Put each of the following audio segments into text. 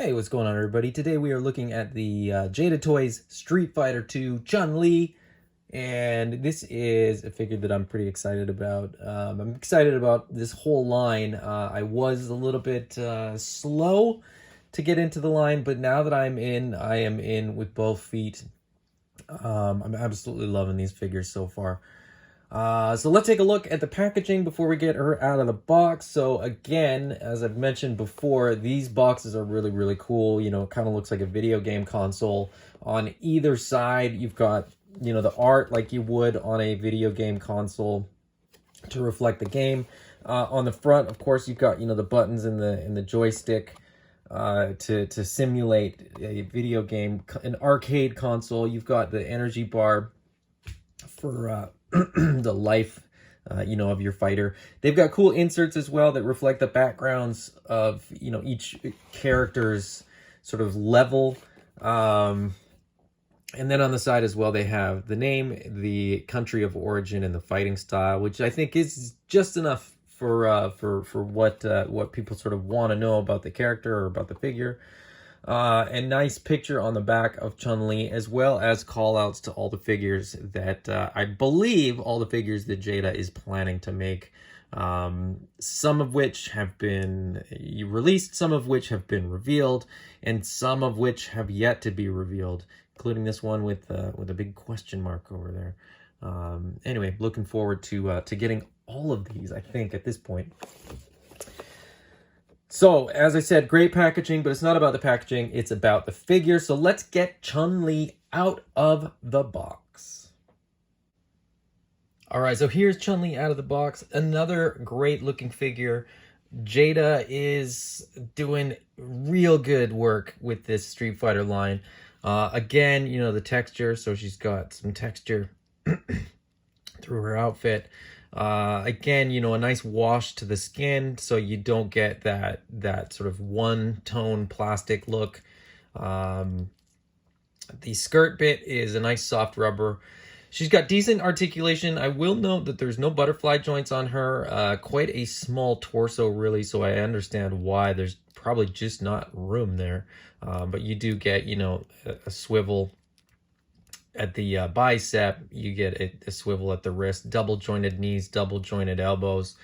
Hey, what's going on, everybody? Today we are looking at the Jada Toys Street Fighter 2 Chun-Li, and this is a figure that I'm pretty excited about. I'm excited about this whole line. I was a little bit slow to get into the line, but now that I am in with both feet. I'm absolutely loving these figures so far. So let's take a look at the packaging before we get her out of the box. So again, as I've mentioned before, these boxes are really, really cool. You know, it kind of looks like a video game console. On either side, you've got, you know, the art like you would on a video game console to reflect the game. On the front, of course, you've got, you know, the buttons and the joystick to simulate a video game, an arcade console. You've got the energy bar for the life, you know, of your fighter. They've got cool inserts as well that reflect the backgrounds of, you know, each character's sort of level. And then on the side as well, they have the name, the country of origin, and the fighting style, which I think is just enough for what people sort of want to know about the character or about the figure. A nice picture on the back of Chun-Li, as well as call-outs to all the figures that I believe all the figures that Jada is planning to make. Some of which have been released, some of which have been revealed, and some of which have yet to be revealed, including this one with a big question mark over there. Anyway, looking forward to getting all of these, I think, at this point. So, as I said, great packaging, but it's not about the packaging, it's about the figure. So let's get Chun-Li out of the box. All right, so here's Chun-Li out of the box. Another great looking figure. Jada is doing real good work with this Street Fighter line. Again, you know, the texture, so she's got some texture through her outfit. Again, you know, a nice wash to the skin, so you don't get that sort of one-tone plastic look. The skirt bit is a nice soft rubber. She's got decent articulation. I will note that there's no butterfly joints on her. Quite a small torso, really, so I understand why. There's probably just not room there. But you do get, you know, a swivel at the bicep, you get a swivel at the wrist, double jointed knees, double jointed elbows,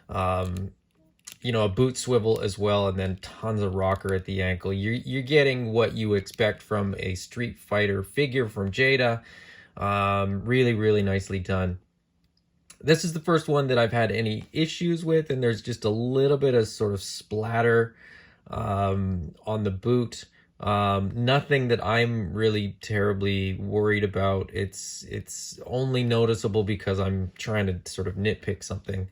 you know, a boot swivel as well, and then tons of rocker at the ankle. You're getting what you expect from a Street Fighter figure from Jada. Really, really nicely done. This is the first one that I've had any issues with, and there's just a little bit of sort of splatter on the boot. Nothing that I'm really terribly worried about. It's only noticeable because I'm trying to sort of nitpick something.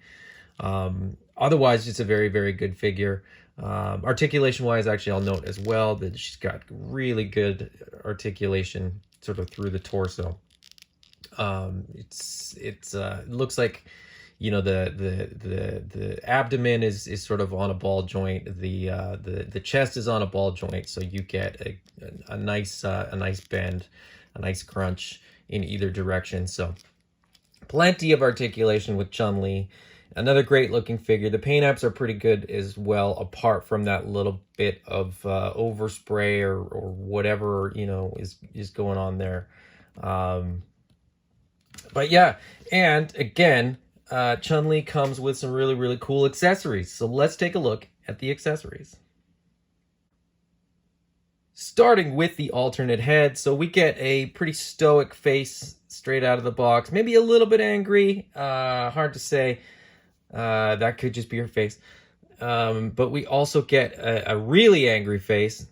Otherwise, just a very, very good figure. Articulation wise, actually, I'll note as well that she's got really good articulation sort of through the torso. It looks like, you know, the abdomen is sort of on a ball joint. The chest is on a ball joint, so you get a nice bend, a nice crunch in either direction. So plenty of articulation with Chun-Li. Another great looking figure. The paint apps are pretty good as well, apart from that little bit of overspray or whatever, you know, is going on there. But yeah, and again, Chun-Li comes with some really, really cool accessories. So let's take a look at the accessories. Starting with the alternate head. So we get a pretty stoic face straight out of the box. Maybe a little bit angry. Hard to say. That could just be her face. But we also get a really angry face.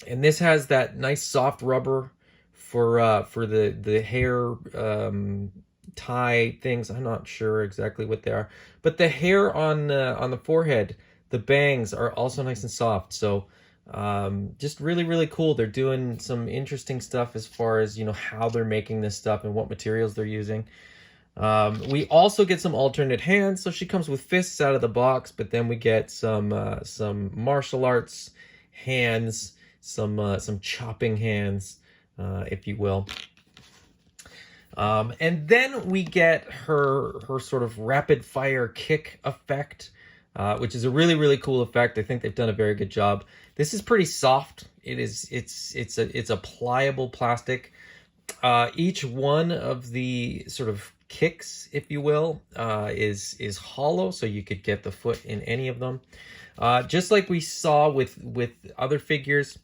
And this has that nice soft rubber for the hair tie things. I'm not sure exactly what they are, but the hair on the forehead, the bangs are also nice and soft. So just really, really cool. They're doing some interesting stuff as far as, you know, how they're making this stuff and what materials they're using. We also get some alternate hands. So she comes with fists out of the box, but then we get some martial arts hands, some chopping hands, if you will. And then we get her sort of rapid fire kick effect. which is a really, really cool effect. I think they've done a very good job. This is pretty soft. It's a pliable plastic. Each one of the sort of kicks, if you will, is hollow, so you could get the foot in any of them. Just like we saw with other figures,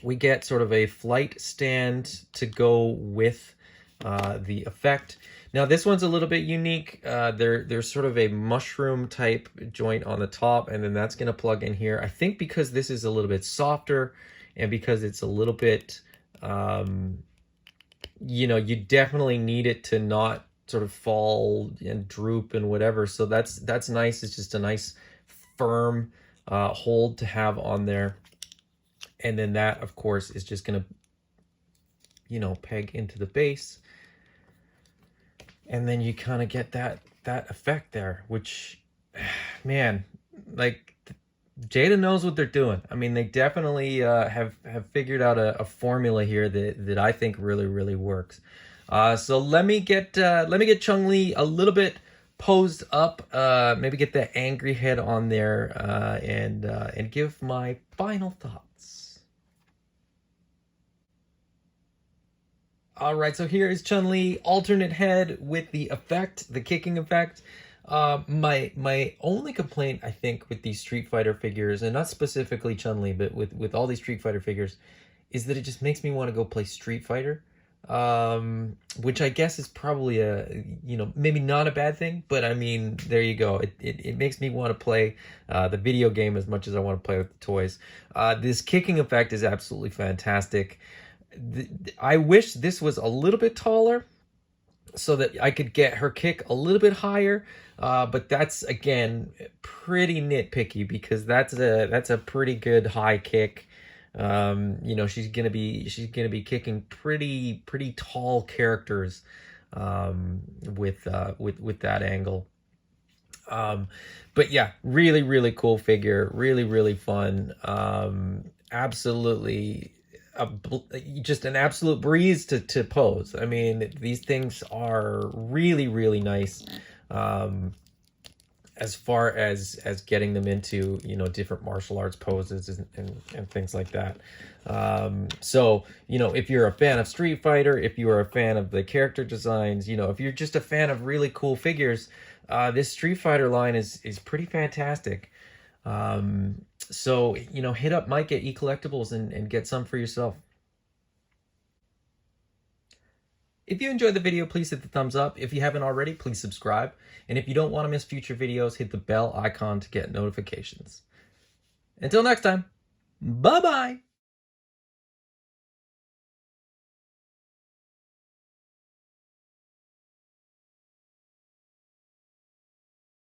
we get sort of a flight stand to go with the effect. Now this one's a little bit unique. There's sort of a mushroom type joint on the top, and then that's going to plug in here. I think because this is a little bit softer, and because it's a little bit, you know, you definitely need it to not sort of fall and droop and whatever. So that's nice. It's just a nice firm hold to have on there. And then that, of course, is just going to, you know, peg into the base. And then you kind of get that effect there, which, man, like, Jada knows what they're doing. I mean, they definitely have figured out a formula here that I think really, really works. So let me get Chun-Li a little bit posed up, maybe get that angry head on there, and give my final thoughts. All right, so here is Chun-Li, alternate head with the effect, the kicking effect. My only complaint, I think, with these Street Fighter figures, and not specifically Chun-Li, but with all these Street Fighter figures, is that it just makes me want to go play Street Fighter, which I guess is probably a, you know, maybe not a bad thing, but I mean, there you go. It makes me want to play the video game as much as I want to play with the toys. This kicking effect is absolutely fantastic. I wish this was a little bit taller so that I could get her kick a little bit higher, but that's, again, pretty nitpicky because that's a pretty good high kick. You know, she's gonna be kicking pretty tall characters with that angle. But yeah, really cool figure, really fun. Absolutely just an absolute breeze to pose. I mean, these things are really nice as far as getting them into, you know, different martial arts poses and things like that. So, you know, if you're a fan of Street Fighter, if you are a fan of the character designs, you know, if you're just a fan of really cool figures, this Street Fighter line is pretty fantastic. So, you know, hit up Mike at eCollectibles and get some for yourself. If you enjoyed the video, please hit the thumbs up. If you haven't already, please subscribe. And if you don't want to miss future videos, hit the bell icon to get notifications. Until next time, bye-bye.